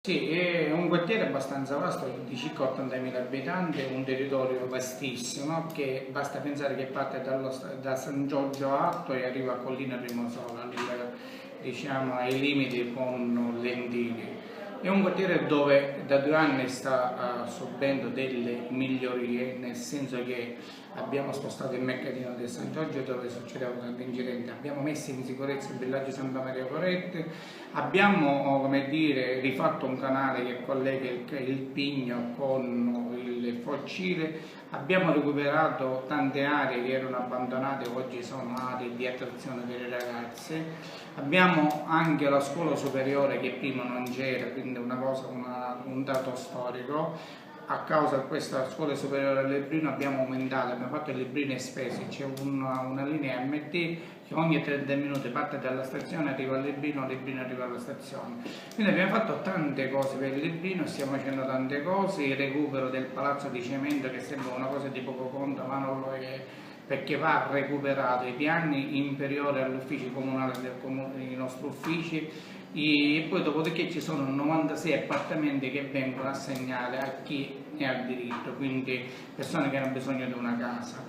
Sì, è un quartiere abbastanza vasto, di circa 80.000 abitanti, un territorio vastissimo che basta pensare che parte da San Giorgio Alto e arriva a Collina Primosola, diciamo ai limiti con Lentini. È un quartiere dove da 2 anni sta subendo delle migliorie, nel senso che abbiamo spostato il mercatino di San Giorgio dove succedevano tanti incidenti, abbiamo messo in sicurezza il villaggio Santa Maria Corrette, abbiamo come dire, rifatto un canale che collega il Pigno con il Foccile, abbiamo recuperato tante aree che erano abbandonate, oggi sono aree di attrazione per i ragazzi, abbiamo anche la scuola superiore che prima non c'era, quindi un dato storico. A causa di questa scuola superiore al Librino abbiamo aumentato, abbiamo fatto il Librino Espesi, c'è una linea MT che ogni 30 minuti parte dalla stazione, arriva al Librino arriva alla stazione. Quindi abbiamo fatto tante cose per il Librino, stiamo facendo tante cose, il recupero del palazzo di cemento che sembra una cosa di poco conto, ma non lo è, perché va recuperato i piani inferiori agli uffici comunali dei nostri uffici e poi dopodiché ci sono 96 appartamenti che vengono assegnati a chi ne ha diritto, quindi persone che hanno bisogno di una casa.